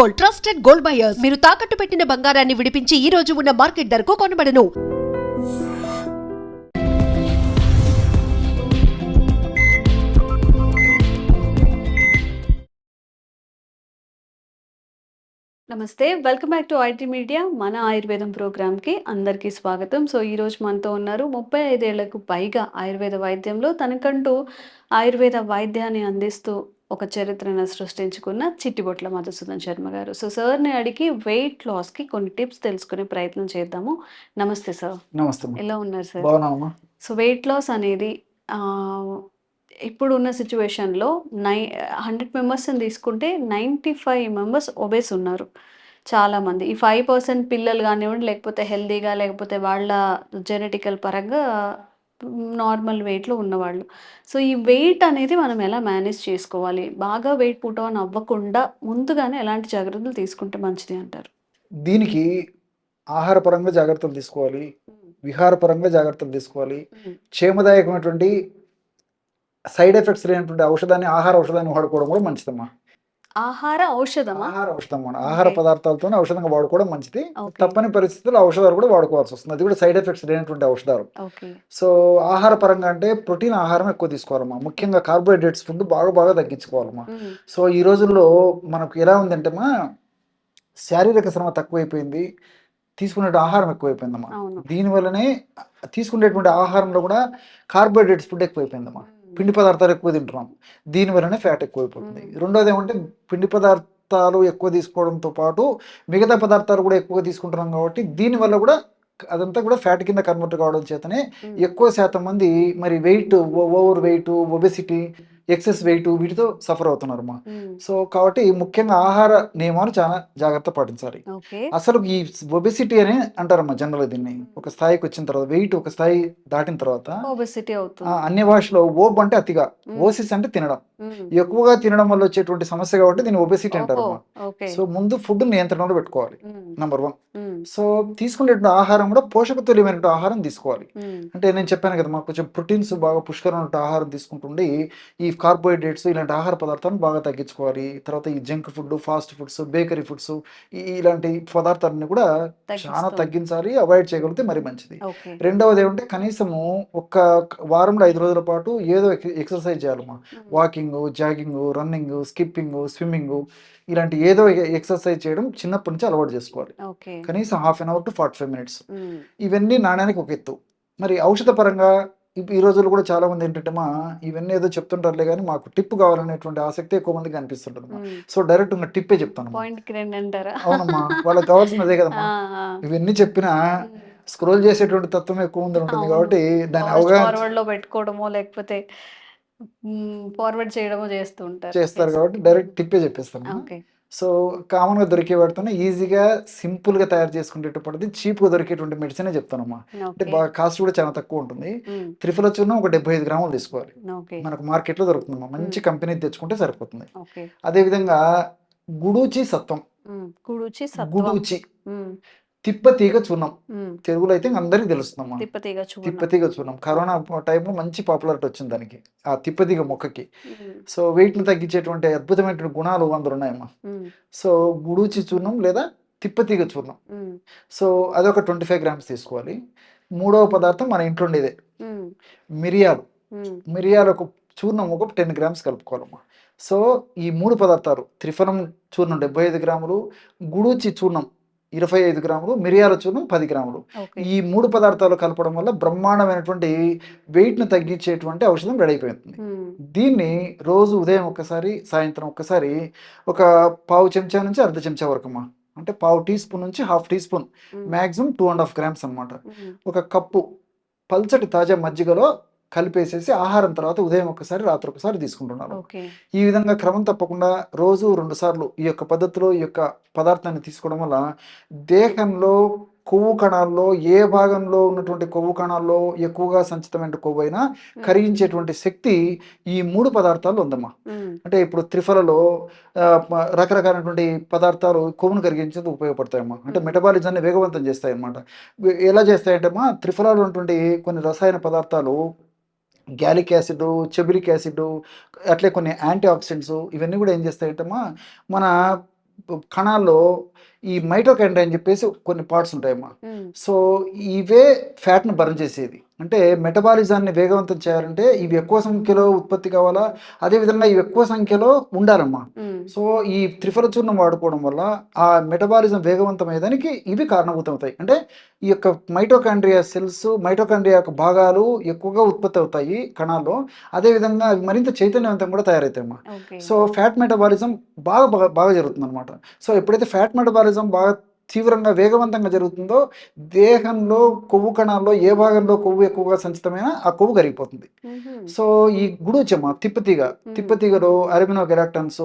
Gold, trusted gold buyers. మీరు తాకట్టు పెట్టిన బంగారాన్ని విడిపించి ఈ రోజు ఉన్న మార్కెట్ ధరకు కొనబడను. నమస్తే, welcome back to IT media. మన ఆయుర్వేదం ప్రోగ్రామ్కి అందరికీ స్వాగతం. సో ఈరోజు మనతో ఉన్నారు 35 ఏళ్లకు పైగా ఆయుర్వేద వైద్యంలో తనకంటూ ఆయుర్వేద వైద్యాన్ని అందిస్తూ ఒక చరిత్రను సృష్టించుకున్న చిట్టిబొట్ల మధుసూదన్ శర్మ గారు. సో సార్ని అడిగి వెయిట్ లాస్కి కొన్ని టిప్స్ తెలుసుకునే ప్రయత్నం చేద్దాము. నమస్తే సార్. నమస్తే. ఎలా ఉన్నారు సార్? బాగున్నామా? సో వెయిట్ లాస్ అనేది ఇప్పుడున్న సిచ్యువేషన్లో 100 మెంబర్స్ని తీసుకుంటే 95 మెంబర్స్ ఒబేస్ ఉన్నారు చాలామంది. ఈ 5% పిల్లలు కానివ్వండి, లేకపోతే హెల్తీగా, లేకపోతే వాళ్ళ జెనెటికల్ పరంగా నార్మల్ వెయిట్లో ఉన్నవాళ్ళు. సో ఈ వెయిట్ అనేది మనం ఎలా మేనేజ్ చేసుకోవాలి? బాగా వెయిట్ పుట్ ఆన్ అవ్వకుండా ముందుగానే ఎలాంటి జాగ్రత్తలు తీసుకుంటే మంచిది అంటారు? దీనికి ఆహారపరంగా జాగ్రత్తలు తీసుకోవాలి, విహారపరంగా జాగ్రత్తలు తీసుకోవాలి. క్షేమదాయకమైనటువంటి సైడ్ ఎఫెక్ట్స్ లేనటువంటి ఆహార ఔషధాన్ని వాడుకోవడం కూడా మంచిదమ్మా. ఆహార ఔషధమా? ఆహార ఔషధం ఆహార పదార్థాలతోనే ఔషధంగా వాడుకోవడం మంచిది. ఓకే. తప్పని పరిస్థితుల్లో ఔషధాలు కూడా వాడుకోవాల్సి వస్తుంది. అది కూడా సైడ్ ఎఫెక్ట్స్ లేనటువంటి ఔషధాలు. ఓకే. సో ఆహార పరంగా అంటే ప్రోటీన్ ఆహారం ఎక్కువ తీసుకోవాలమ్మా. ముఖ్యంగా కార్బోహైడ్రేట్స్ ఫుడ్ బాగా తగ్గించుకోవాలమ్మా. సో ఈ రోజుల్లో మనకు ఎలా ఉందంటే శారీరక శ్రమ తక్కువైపోయింది, తీసుకునే ఆహారం ఎక్కువైపోయిందమ్మా. అవును. దీనివల్లనే తీసుకునేటువంటి ఆహారంలో కూడా కార్బోహైడ్రేట్స్ ఫుడ్ ఎక్కువైపోయిందమ్మా. పిండి పదార్థాలు ఎక్కువ తింటున్నాం, దీనివల్లనే ఫ్యాట్ ఎక్కువైపోతుంది. రెండోది ఏమంటే పిండి పదార్థాలు ఎక్కువ తీసుకోవడంతో పాటు మిగతా పదార్థాలు కూడా ఎక్కువగా తీసుకుంటున్నాం కాబట్టి దీనివల్ల కూడా అదంతా కూడా ఫ్యాట్ కింద కన్వర్ట్ కావడం చేతనే ఎక్కువ శాతం మంది మరి weight, over weight, obesity, excess weight వీటితో సఫర్ అవుతున్నారమ్మా. సో కాబట్టి ముఖ్యంగా ఆహార నియమాలు చాలా జాగ్రత్త పాటించాలి. ఓకే. అసలు ఈ ఒబెసిటీ అని అంటారమ్మా జనరల్. దీన్ని ఒక స్థాయికి వచ్చిన తర్వాత, వెయిట్ ఒక స్థాయి దాటిన తర్వాత ఒబెసిటీ అవుతుంది. అన్ని భాషలో ఓబ్ అంటే అతిగా, ఓసిస్ అంటే తినడం, ఎక్కువగా తినడం వల్ల వచ్చేటువంటి సమస్య కాబట్టి దీన్ని ఒబెసిటీ అంటారమ్మా. ఓకే. సో ముందు ఫుడ్ నియంత్రణలో పెట్టుకోవాలి, నంబర్ 1. మ్మ్. సో తీసుకునేటువంటి ఆహారం కూడా పోషక తుల్యమైనటువంటి ఆహారం తీసుకోవాలి. మ్మ్. అంటే నేను చెప్పాను కదా, మాకు కొంచెం ప్రోటీన్స్ బాగా పుష్కరమైన ఆహారం తీసుకుంటుండి ఈ కార్బోహైడ్రేట్స్ ఇలాంటి ఆహార పదార్థాలను బాగా తగ్గించుకోవాలి. తర్వాత ఈ junk food, fast foods, bakery foods ఇలాంటి పదార్థాలని కూడా చాలా తగ్గించాలి, అవాయిడ్ చేయగలిగితే మరి మంచిది. ఓకే. రెండవది ఏమంటే కనీసము ఒక వారంలో 5 రోజుల పాటు ఏదో ఎక్సర్సైజ్ చేయాలమ్మా. Walking, jogging, running, skipping, swimming ఇలాంటి ఏదో ఎక్సర్సైజ్ చేయడం చిన్నప్పటి నుంచి అలవాటు చేసుకోవాలి. ఓకే. కనీసం ½ అవర్ టు 45 మినిట్స్. మ్మ్. ఇవన్నీ నాణ్యానికి ఒక ఎత్తు. మరి ఔషధ పరంగా ఈ రోజుల్లో కూడా చాలా మంది ఏంటంటే ఇవన్నీ ఏదో చెప్తుంటారులే కానీ మాకు టిప్ కావాలనేటువంటి ఆసక్తి ఎక్కువ మందికి అనిపిస్తుంటుంది. సో డైరెక్ట్ ఉన్న టిప్పే చెప్తాను. పాయింట్కి రండి అంటారా? అవునమ్మా, వాళ్ళకి కావాల్సింది అదే కదమ్మా. ఇవన్నీ చెప్పినా స్క్రోల్ చేసేటువంటి తత్వం ఎక్కువ ఉంటుంది కాబట్టి దాని అవగాహన ఫార్వర్డ్ లో పెట్టుకోవడమో లేకపోతే ఫార్వర్డ్ చేయడమో చేస్తారు కాబట్టి డైరెక్ట్ టిప్పే చెప్పేస్తాను. ఓకే. సో కామన్గా దొరికే వాటితోనే ఈజీగా సింపుల్గా తయారు చేసుకునేటప్పటిది చీప్గా దొరికేటువంటి మెడిసినే చెప్తానమ్మా. అంటే బాగా కాస్ట్ కూడా చాలా తక్కువ ఉంటుంది. త్రిఫల చూర్ణం ఒక 75 గ్రాములు తీసుకోవాలి. మనకు మార్కెట్లో దొరుకుతుందమ్మా. మంచి కంపెనీ తెచ్చుకుంటే సరిపోతుంది. అదేవిధంగా గుడూచి సత్వం, గుడూచి తిప్పతీగ చూర్ణం, తెలుగులో అయితే అందరికీ తెలుస్తుందమ్మా. తిప్పతీగ చూర్ణం కరోనా టైంలో మంచి పాపులారిటీ వచ్చింది దానికి, ఆ తిప్పతీగ మొక్కకి. సో వెయిట్ని తగ్గించేటువంటి అద్భుతమైనటువంటి గుణాలు అందులో ఉన్నాయమ్మా. సో గుడూచి చూర్ణం లేదా తిప్పతీగ చూర్ణం, సో అదొక 25 గ్రామ్స్ తీసుకోవాలి. మూడవ పదార్థం మన ఇంట్లో ఉండేదే మిరియాలు. మిరియాలకు చూర్ణం ఒక 10 గ్రామ్స్ కలుపుకోవాలమ్మా. సో ఈ 3 పదార్థాలు, త్రిఫలం చూర్ణం 75 గ్రాములు, గుడూచి చూర్ణం 25 గ్రాములు, మిరియాల చూర్ణం 10 గ్రాములు, ఈ 3 పదార్థాలు కలపడం వల్ల బ్రహ్మాండమైనటువంటి వెయిట్ను తగ్గించేటువంటి ఔషధం రెడీ అయిపోతుంది. దీన్ని రోజు ఉదయం ఒక్కసారి, సాయంత్రం ఒక్కసారి ఒక పావు చెంచా నుంచి అర్ధ చెంచా వరకమ్మా, అంటే పావు టీ స్పూన్ నుంచి ½ టీ స్పూన్, మ్యాక్సిమం 2.5 గ్రామ్స్ అనమాట, ఒక కప్పు పల్చటి తాజా మజ్జిగలో కలిపేసేసి ఆహారం తర్వాత ఉదయం ఒకసారి, రాత్రి ఒకసారి తీసుకుంటున్నారు. ఈ విధంగా క్రమం తప్పకుండా రోజు 2 సార్లు ఈ యొక్క పద్ధతిలో ఈ యొక్క పదార్థాన్ని తీసుకోవడం వల్ల దేహంలో కొవ్వు కణాల్లో ఏ భాగంలో ఉన్నటువంటి కొవ్వు కణాల్లో ఎక్కువగా సంచితమైన కొవ్వు అయినా కరిగించేటువంటి శక్తి ఈ 3 పదార్థాలు ఉందమ్మా. అంటే ఇప్పుడు త్రిఫలలో రకరకాలైనటువంటి పదార్థాలు కొవ్వును కరిగించేందుకు ఉపయోగపడతాయమ్మా. అంటే మెటబాలిజాన్ని వేగవంతం చేస్తాయి అన్నమాట. ఎలా చేస్తాయంటే త్రిఫలాలు ఉన్నటువంటి కొన్ని రసాయన పదార్థాలు గ్యాలిక్ యాసిడ్, చెబిరిక్ యాసిడ్, అట్లే కొన్ని యాంటీ ఆక్సిడెంట్స్ ఇవన్నీ కూడా ఏం చేస్తాయంటే మన కణాల్లో ఈ మైటోకాండ్రియా అని చెప్పేసి కొన్ని పార్ట్స్ ఉంటాయమ్మా. ఉమ్, సో ఇవే ఫ్యాట్ను బర్న్ చేసేది. అంటే మెటబాలిజాన్ని వేగవంతం చేయాలంటే ఇవి ఎక్కువ సంఖ్యలో ఉత్పత్తి కావాలా, అదేవిధంగా ఇవి ఎక్కువ సంఖ్యలో ఉండాలమ్మా. ఉమ్, సో ఈ త్రిఫల చూర్ణం వాడుకోవడం వల్ల ఆ మెటబాలిజం వేగవంతమయ్యేదానికి ఇవి కారణభూతం అవుతాయి. అంటే ఈ యొక్క మైటోకాండ్రియా సెల్స్, మైటోకాండ్రియా యొక్క భాగాలు ఎక్కువగా ఉత్పత్తి అవుతాయి కణాల్లో. అదేవిధంగా అవి మరింత చైతన్యవంతం కూడా తయారవుతాయమ్మా. ఓకే. సో ఫ్యాట్ మెటబాలిజం బాగా బాగా బాగా జరుగుతుంది అనమాట. సో ఎప్పుడైతే ఫ్యాట్ మెటబాలిజం బాగా తీవ్రంగా వేగవంతంగా జరుగుతుందో దేహంలో కొవ్వు కణాల్లో ఏ భాగంలో కొవ్వు ఎక్కువగా సంచితమైన ఆ కొవ్వు కరిగిపోతుంది. ఉహుం, సో ఈ గుడూచమ్మ తిప్పతీగలో అరబినో గెలాక్టన్స్,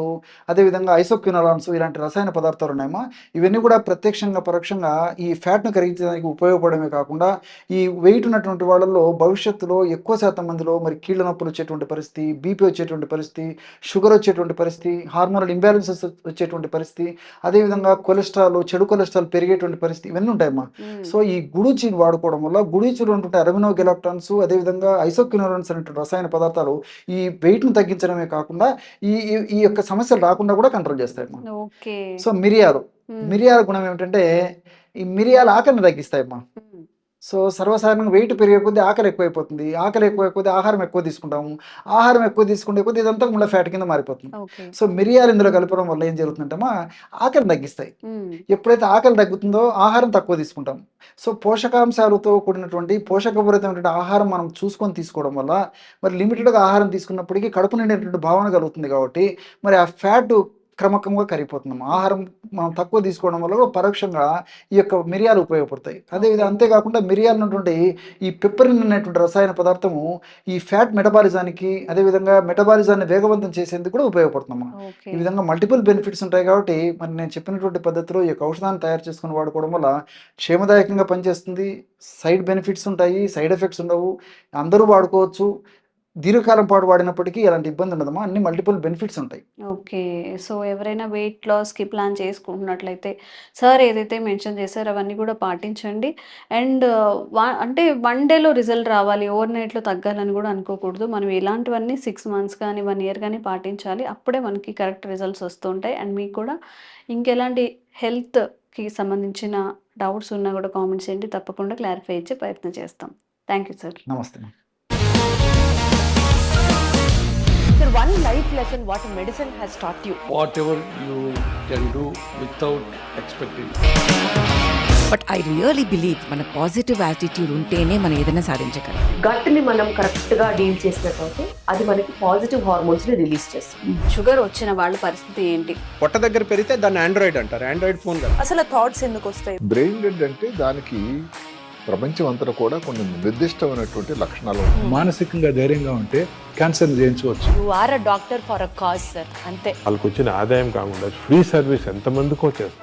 అదేవిధంగా ఐసోక్వినోలాన్స్ ఇలాంటి రసాయన పదార్థాలు ఉన్నాయమ్మా. ఇవన్నీ కూడా ప్రత్యక్షంగా పరోక్షంగా ఈ ఫ్యాట్ను కరిగించడానికి ఉపయోగపడమే కాకుండా ఈ వెయిట్ ఉన్నటువంటి వాళ్ళల్లో భవిష్యత్తులో ఎక్కువ శాతం మందిలో మరి కీళ్ళ నొప్పులు వచ్చేటువంటి పరిస్థితి, బీపీ వచ్చేటువంటి పరిస్థితి, షుగర్ వచ్చేటువంటి పరిస్థితి, హార్మోనల్ ఇంబ్యాలెన్సెస్ వచ్చేటువంటి పరిస్థితి, అదేవిధంగా కొలెస్ట్రాల్, చెడు కొలెస్ట్రాల్ పెరిగేటువంటి పరిస్థితి ఇవన్నీ ఉంటాయమ్మా. ఉమ్, సో ఈ గుడూచీని వాడుకోవడం వల్ల గుడూచీలో ఉంటుంటే అరబినో గెలాక్టాన్స్, అదేవిధంగా ఐసోక్వినోలాన్స్ అనేటువంటి రసాయన పదార్థాలు ఈ వెయిట్ను తగ్గించడమే కాకుండా ఈ ఈ- ఈ యొక్క సమస్యలు రాకుండా కూడా కంట్రోల్ చేస్తాయమ్మా. ఓకే. సో మిరియాలు ఉమ్, మిరియాల గుణం ఏమిటంటే ఈ మిరియాల ఆకలిని తగ్గిస్తాయమ్మా. ఉమ్, సో సర్వసాధారణంగా వెయిట్ పెరిగే కొద్దీ ఆకలి ఎక్కువైపోతుంది. ఆకలి ఎక్కువ కొద్దీ ఆహారం ఎక్కువ తీసుకుంటాము. ఆహారం ఎక్కువ తీసుకుంటే కొద్దీ ఇదంతా మళ్ళీ ఫ్యాట్ కింద మారిపోతుంది. ఓకే. సో మిరియాలు ఇందులో కలపడం వల్ల ఏం జరుగుతుందంటమ్మా, ఆకలిని తగ్గిస్తాయి. ఉమ్, ఎప్పుడైతే ఆకలి తగ్గుతుందో ఆహారం తక్కువ తీసుకుంటాం. సో పోషకాంశాలతో కూడినటువంటి పోషకపూరితమైనటువంటి ఆహారం మనం చూసుకొని తీసుకోవడం వల్ల మరి లిమిటెడ్గా ఆహారం తీసుకున్నప్పటికీ కడుపు నిండేటువంటి భావన కలుగుతుంది. కాబట్టి మరి ఆ ఫ్యాట్ క్రమక్రమంగా కరిగిపోతున్నాం. ఆహారం మనం తక్కువ తీసుకోవడం వల్ల కూడా పరోక్షంగా ఈ యొక్క మిరియాలు ఉపయోగపడతాయి. అదేవిధంగా అంతేకాకుండా మిరియాలు ఉన్నటువంటి ఈ పెప్పరిన్ అనేటువంటి రసాయన పదార్థము ఈ ఫ్యాట్ మెటబాలిజానికి, అదేవిధంగా మెటబాలిజాన్ని వేగవంతం చేసేందుకు కూడా ఉపయోగపడుతున్నాం. ఓకే. ఈ విధంగా మల్టిపుల్ బెనిఫిట్స్ ఉంటాయి. కాబట్టి మరి నేను చెప్పినటువంటి పద్ధతిలో ఈ యొక్క ఔషధాన్ని తయారు చేసుకుని వాడుకోవడం వల్ల క్షేమదాయకంగా పనిచేస్తుంది. సైడ్ బెనిఫిట్స్ ఉంటాయి, సైడ్ ఎఫెక్ట్స్ ఉండవు. అందరూ వాడుకోవచ్చు. దీర్ఘకాలం పాటు వాడినప్పటికీ ఎలాంటి ఇబ్బంది ఉండదమ్మా. అన్ని మల్టిపుల్ బెనిఫిట్స్ ఉంటాయి. ఓకే. సో ఎవరైనా వెయిట్ లాస్‌కి ప్లాన్ చేసుకుంటున్నట్లయితే సార్ ఏదైతే మెన్షన్ చేశారో అవన్నీ కూడా పాటించండి. అండ్ అంటే 1 డేలో రిజల్ట్ రావాలి, ఓవర్ నైట్‌లో తగ్గాలని కూడా అనుకోకూడదు. మనం ఇలాంటివన్నీ 6 మంత్స్ కానీ 1 ఇయర్ కానీ పాటించాలి. అప్పుడే మనకి కరెక్ట్ రిజల్ట్స్ వస్తూ ఉంటాయి. అండ్ మీకు కూడా ఇంకెలాంటి హెల్త్‌కి సంబంధించిన డౌట్స్ ఉన్నా కూడా కామెంట్స్ చేయండి. తప్పకుండా క్లారిఫై ఇచ్చే ప్రయత్నం చేస్తాం. Thank you sir. నమస్తే. Sir, one life lesson what medicine has taught you. whatever you can do without expecting. But I really believe మన పాజిటివ్ యాటిట్యూడ్ ఉంటేనే మనం ఏదైనా సాధించగలం. గట్ని మనం కరెక్ట్గా డీల్ చేసినట్లయితే అది మనకి పాజిటివ్ హార్మోన్స్ని రిలీజ్ చేస్తుంది. షుగర్ వచ్చిన వాళ్ళ పరిస్థితి ఏంటి? పొట్ట దగ్గర పెరిగితే దాన్ని ఆండ్రాయిడ్ అంటారు, ఆండ్రాయిడ్ ఫోన్ కదా. అసలు థాట్స్ ఎందుకు వస్తాయి? బ్రెయిన్ డెడ్ అంటే దానికి ప్రపంచం అంతా కూడా కొన్ని నిర్దిష్టమైనటువంటి లక్షణాలు ఉంటాయి. మానసికంగా ధైర్యంగా ఉంటే క్యాన్సర్ జయించవచ్చు. You are a doctor for a cause sir, అంతే. వాళ్ళకి వచ్చిన ఆదాయం కాకుండా ఫ్రీ సర్వీస్ ఎంతమందికో చేస్తుంది.